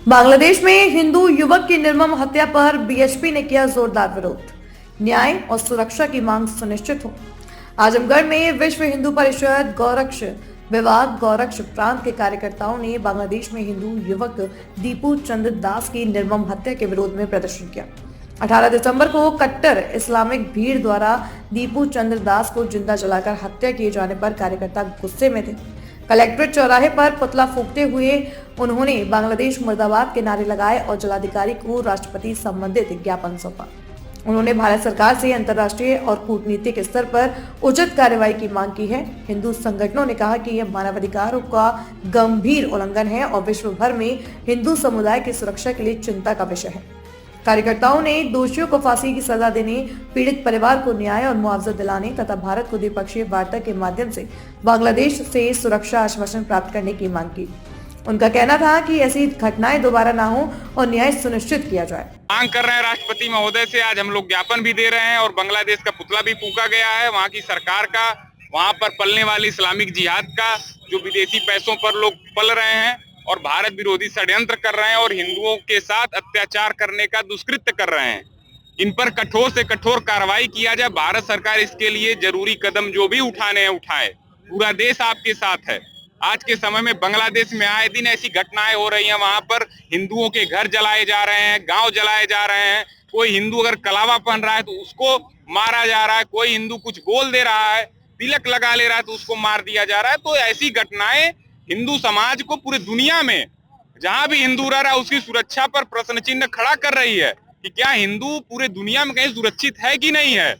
बांग्लादेश में हिंदू युवक की निर्मम हत्या पर बीएचपी ने किया जोरदार विरोध। न्याय और सुरक्षा की मांग सुनिश्चित हो। आजमगढ़ में विश्व हिंदू परिषद गौरक्ष विभाग गौरक्ष प्रांत के कार्यकर्ताओं ने बांग्लादेश में हिंदू युवक दीपू चंद्र दास की निर्मम हत्या के विरोध में प्रदर्शन किया। 18 दिसंबर को कट्टर इस्लामिक भीड़ द्वारा दीपू चंद्र दास को जिंदा जलाकर हत्या किए जाने पर कार्यकर्ता गुस्से में थे। कलेक्ट्रेट चौराहे पर पुतला फूंकते हुए उन्होंने बांग्लादेश मुर्दाबाद के नारे लगाए और जिलाधिकारी को राष्ट्रपति संबंधित ज्ञापन सौंपा। उन्होंने भारत सरकार से अंतर्राष्ट्रीय और कूटनीतिक स्तर पर उचित कार्रवाई की मांग की है। हिंदू संगठनों ने कहा कि यह मानवाधिकारों का गंभीर उल्लंघन है और विश्व भर में हिंदू समुदाय की सुरक्षा के लिए चिंता का विषय है। कार्यकर्ताओं ने दोषियों को फांसी की सजा देने, पीड़ित परिवार को न्याय और मुआवजा दिलाने तथा भारत को द्विपक्षीय वार्ता के माध्यम से बांग्लादेश से सुरक्षा आश्वासन प्राप्त करने की मांग की। उनका कहना था कि ऐसी घटनाएं दोबारा ना हो और न्याय सुनिश्चित किया जाए। मांग कर रहे हैं राष्ट्रपति महोदय से। आज हम लोग ज्ञापन भी दे रहे हैं और बांग्लादेश का पुतला भी फूंका गया है। वहाँ की सरकार का, वहाँ पर पलने वाली इस्लामिक जिहाद का, जो विदेशी पैसों पर लोग पल रहे हैं और भारत विरोधी षड्यंत्र कर रहे हैं और हिंदुओं के साथ अत्याचार करने का दुष्कृत्य कर रहे हैं। इन पर कठोर से कठोर कार्रवाई किया जाए। भारत सरकार इसके लिए जरूरी कदम जो भी उठाने हैं उठाए। पूरा देश आपके साथ है। आज के समय में बांग्लादेश में आए दिन ऐसी घटनाएं हो रही हैं। वहां पर हिंदुओं के घर जलाए जा रहे हैं, गांव जलाए जा रहे हैं। कोई हिंदू अगर कलावा पहन रहा है तो उसको मारा जा रहा है। कोई हिंदू कुछ बोल दे रहा है, तिलक लगा ले रहा है तो उसको मार दिया जा रहा है। तो ऐसी घटनाएं हिंदू समाज को पूरी दुनिया में जहां भी हिंदू रह रहा है उसकी सुरक्षा पर प्रश्न चिन्ह खड़ा कर रही है कि क्या हिंदू पूरे दुनिया में कहीं सुरक्षित है कि नहीं है।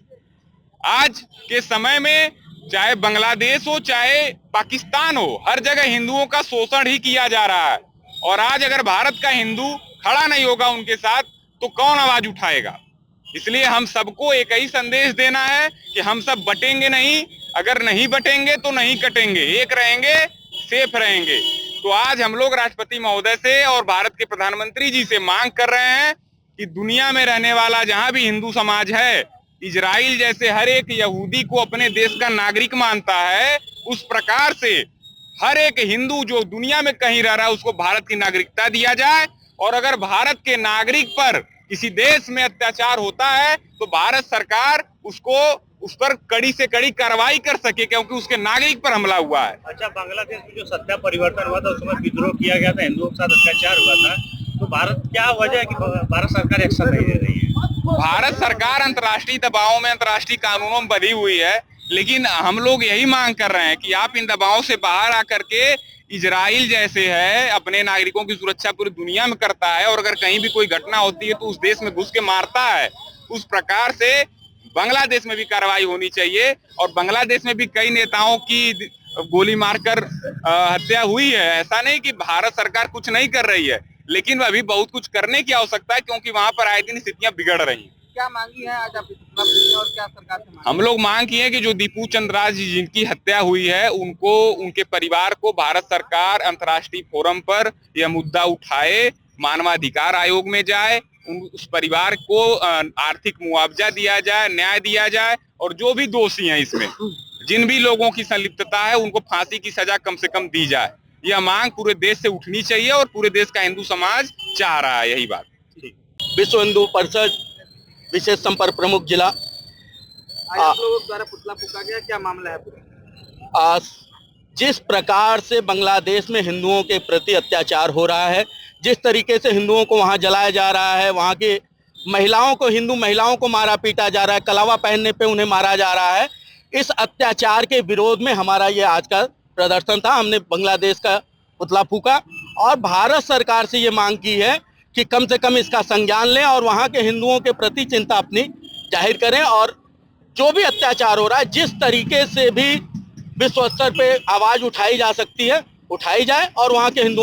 आज के समय में चाहे बांग्लादेश हो चाहे पाकिस्तान हो, हर जगह हिंदुओं का शोषण ही किया जा रहा है। और आज अगर भारत का हिंदू खड़ा नहीं होगा उनके साथ तो कौन आवाज उठाएगा। इसलिए हम सबको एक ही संदेश देना है कि हम सब बटेंगे नहीं। अगर नहीं बटेंगे तो नहीं कटेंगे, एक रहेंगे, सेफ रहेंगे। तो आज हम लोग राष्ट्रपति महोदय से और भारत के प्रधानमंत्री जी से मांग कर रहे हैं कि दुनिया में रहने वाला जहां भी हिंदू समाज है, इजराइल जैसे हर एक यहूदी को अपने देश का नागरिक मानता है, उस प्रकार से हर एक हिंदू जो दुनिया में कहीं रह रहा है उसको भारत की नागरिकता दिया जाए। और अगर भारत के नागरिक पर किसी देश में अत्याचार होता है तो भारत सरकार उस पर कड़ी से कड़ी कार्रवाई कर सके, क्योंकि उसके नागरिक पर हमला हुआ है। अच्छा, बांग्लादेश में जो सत्ता परिवर्तन हुआ था उसमें विद्रोह किया गया था, हिंदुओं के साथ अत्याचार हुआ था, तो भारत क्या वजह है कि भारत सरकार एक्शन नहीं ले रही है? भारत सरकार अंतर्राष्ट्रीय दबावों में, अंतर्राष्ट्रीय कानूनों में बंधी हुई है, लेकिन हम लोग यही मांग कर रहे हैं कि आप इन दबावों से बाहर आकर के, इजराइल जैसे है अपने नागरिकों की सुरक्षा पूरी दुनिया में करता है और अगर कहीं भी कोई घटना होती है तो उस देश में घुस के मारता है, उस प्रकार से बांग्लादेश में भी कार्रवाई होनी चाहिए। और बांग्लादेश में भी कई नेताओं की गोली मारकर हत्या हुई है। ऐसा नहीं कि भारत सरकार कुछ नहीं कर रही है, लेकिन अभी बहुत कुछ करने की आवश्यकता है, क्योंकि वहां पर आए दिन स्थितियां बिगड़ रही हैं। क्या मांगी है आज आप और क्या सरकार से मांगी? हम लोग मांग की है कि जो दीपू चंद्र दास जी जिनकी हत्या हुई है उनको, उनके परिवार को भारत सरकार अंतर्राष्ट्रीय फोरम पर यह मुद्दा उठाए, मानवाधिकार आयोग में जाए, उस परिवार को आर्थिक मुआवजा दिया जाए, न्याय दिया जाए और जो भी दोषी हैं इसमें, जिन भी लोगों की संलिप्तता है उनको फांसी की सजा कम से कम दी जाए। यह मांग पूरे देश से उठनी चाहिए और पूरे देश का हिंदू समाज चाह रहा है यही बात। विश्व हिंदू परिषद विशेष संपर्क प्रमुख जिला। आप लोगों द्वारा पुतला फूंका गया, क्या मामला है? जिस प्रकार से बांग्लादेश में हिंदुओं के प्रति अत्याचार हो रहा है, जिस तरीके से हिंदुओं को वहां जलाया जा रहा है, वहां की महिलाओं को, हिंदू महिलाओं को मारा पीटा जा रहा है, कलावा पहनने पे उन्हें मारा जा रहा है, इस अत्याचार के विरोध में हमारा ये आज का प्रदर्शन था। हमने बांग्लादेश का पुतला फूंका और भारत सरकार से ये मांग की है कि कम से कम इसका संज्ञान लें और वहाँ के हिंदुओं के प्रति चिंता अपनी जाहिर करें और जो भी अत्याचार हो रहा है, जिस तरीके से भी विश्व स्तर पे आवाज़ उठाई जा सकती है उठाई जाए और वहाँ के हिंदुओं